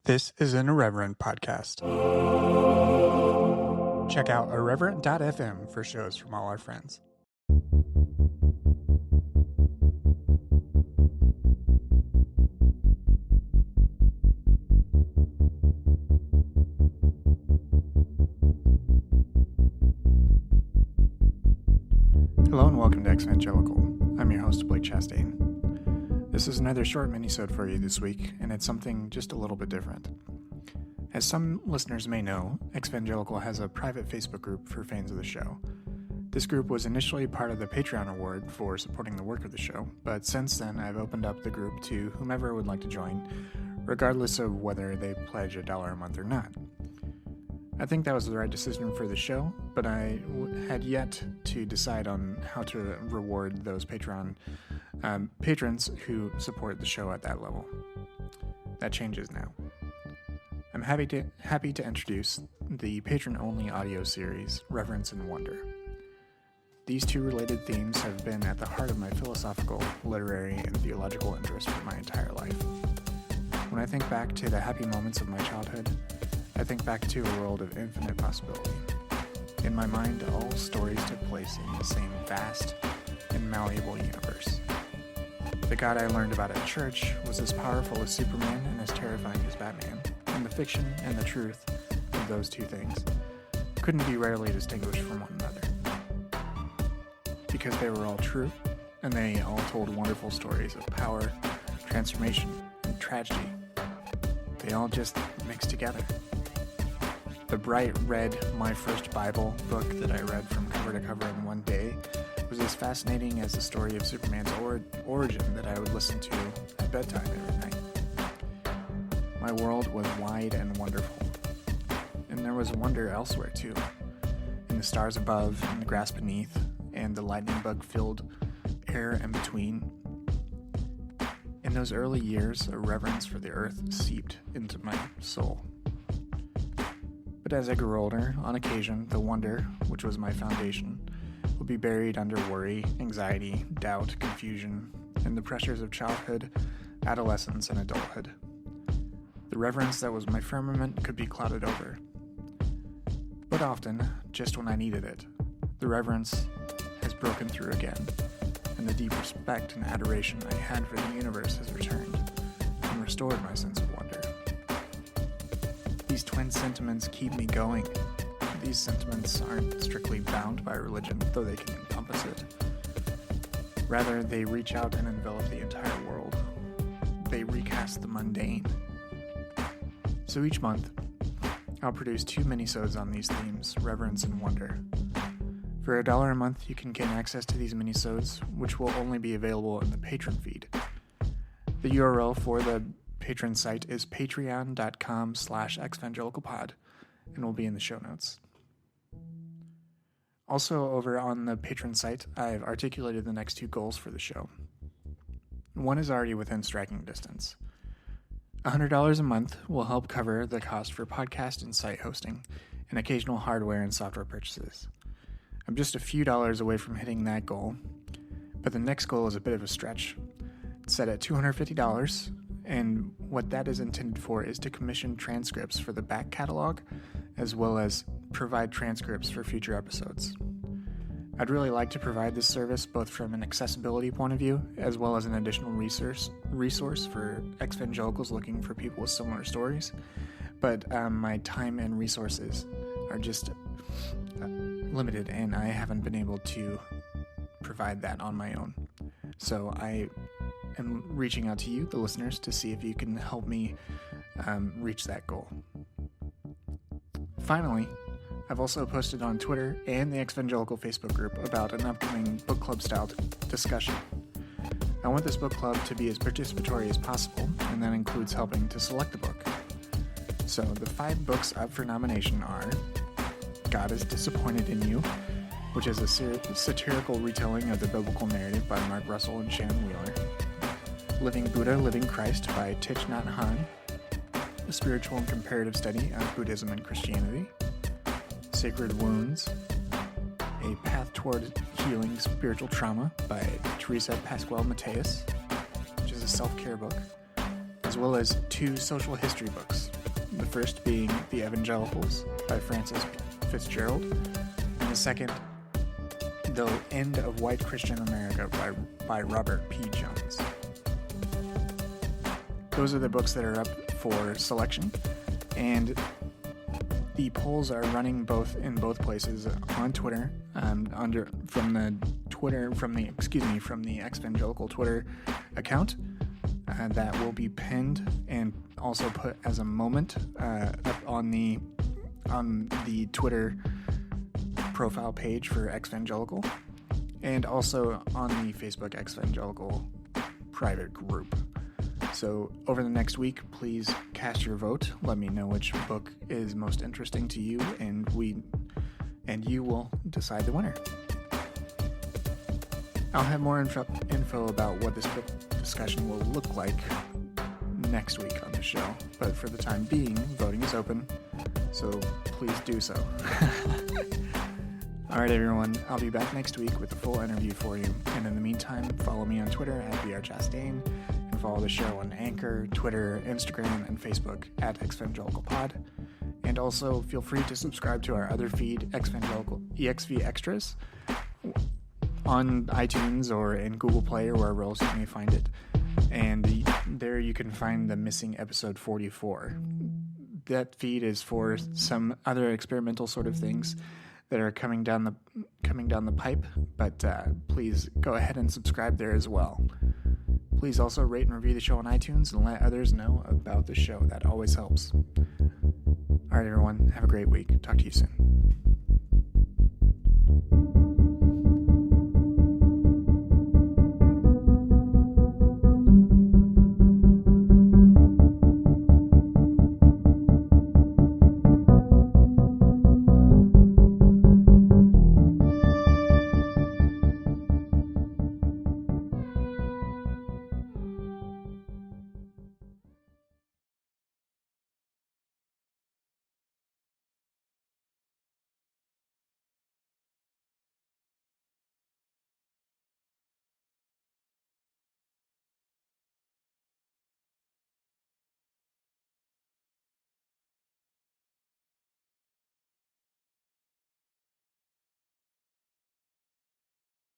This is an Irreverent podcast. Check out irreverent.fm for shows from all our friends. Hello and welcome to Evangelical. I'm your host, Blake Chastain. This is another short minisode for you this week, and it's something just a little bit different. As some listeners may know, Evangelical has a private Facebook group for fans of the show. This group was initially part of the Patreon award for supporting the work of the show, but since then I've opened up the group to whomever would like to join, regardless of whether they pledge $1 a month or not. I think that was the right decision for the show, but I had yet to decide on how to reward those Patreon patrons who support the show at that level. That changes now. I'm happy to introduce the patron-only audio series, Reverence and Wonder. These two related themes have been at the heart of my philosophical, literary, and theological interests for my entire life. When I think back to the happy moments of my childhood, I think back to a world of infinite possibility. In my mind, all stories took place in the same vast and malleable universe. The God I learned about at church was as powerful as Superman and as terrifying as Batman, and the fiction and the truth of those two things couldn't be readily distinguished from one another. Because they were all true, and they all told wonderful stories of power, transformation, and tragedy. They all just mixed together. The bright red My First Bible book that I read from cover to cover in one day was as fascinating as the story of Superman's origin that I would listen to at bedtime every night. My world was wide and wonderful, and there was wonder elsewhere too, in the stars above, in the grass beneath, and the lightning bug-filled air in between. In those early years, a reverence for the earth seeped into my soul. But as I grew older, on occasion, the wonder, which was my foundation, would be buried under worry, anxiety, doubt, confusion, and the pressures of childhood, adolescence, and adulthood. The reverence that was my firmament could be clouded over. But often, just when I needed it, the reverence has broken through again, and the deep respect and adoration I had for the universe has returned and restored my sense of wonder. These twin sentiments keep me going. These sentiments aren't strictly bound by religion, though they can encompass it. Rather, they reach out and envelop the entire world. They recast the mundane. So each month, I'll produce 2 minisodes on these themes, reverence and wonder. For $1 a month, you can gain access to these minisodes, which will only be available in the patron feed. The URL for the patron site is patreon.com/evangelicalpod and will be in the show notes. Also, over on the patron site, I've articulated the next 2 goals for the show. One is already within striking distance. $100 a month will help cover the cost for podcast and site hosting and occasional hardware and software purchases. I'm just a few dollars away from hitting that goal, but the next goal is a bit of a stretch. It's set at $250, and what that is intended for is to commission transcripts for the back catalog, as well as provide transcripts for future episodes. I'd really like to provide this service both from an accessibility point of view, as well as an additional resource for evangelicals looking for people with similar stories, but my time and resources are just limited, and I haven't been able to provide that on my own. So I am reaching out to you, the listeners, to see if you can help me reach that goal. Finally, I've also posted on Twitter and the Evangelical Facebook group about an upcoming book club style discussion. I want this book club to be as participatory as possible, and that includes helping to select a book. So the 5 books up for nomination are God is Disappointed in You, which is a satirical retelling of the biblical narrative by Mark Russell and Shannon Wheeler. Living Buddha, Living Christ by Thich Nhat Hanh, a spiritual and comparative study of Buddhism and Christianity. Sacred Wounds, A Path Toward Healing Spiritual Trauma by Teresa Pascual Mateus, which is a self-care book, as as well as 2 social history books. The first being The Evangelicals by Francis Fitzgerald, and the second, The End of White Christian America by Robert P. Jones. Those are the books that are up for selection, and the polls are running in both places on Twitter, from the Ex-Evangelical Twitter account that will be pinned and also put as a moment up on the Twitter profile page for Ex-Evangelical, and also on the Facebook Ex-Evangelical private group. So over the next week, please cast your vote. Let me know which book is most interesting to you, and you will decide the winner. I'll have more info about what this book discussion will look like next week on the show, but for the time being, voting is open, so please do so. Alright everyone, I'll be back next week with a full interview for you, and in the meantime, follow me on Twitter at @brchastain, and follow the show on Anchor, Twitter, Instagram, and Facebook at ExVangelicalPod. And also feel free to subscribe to our other feed, EXV Extras, on iTunes or in Google Play or wherever else you may find it. And there you can find the missing episode 44. That feed is for some other experimental sort of things that are coming down the pipe, but please go ahead and subscribe there as well. Please also rate and review the show on iTunes and let others know about the show. That always helps. All right, everyone, have a great week. Talk to you soon.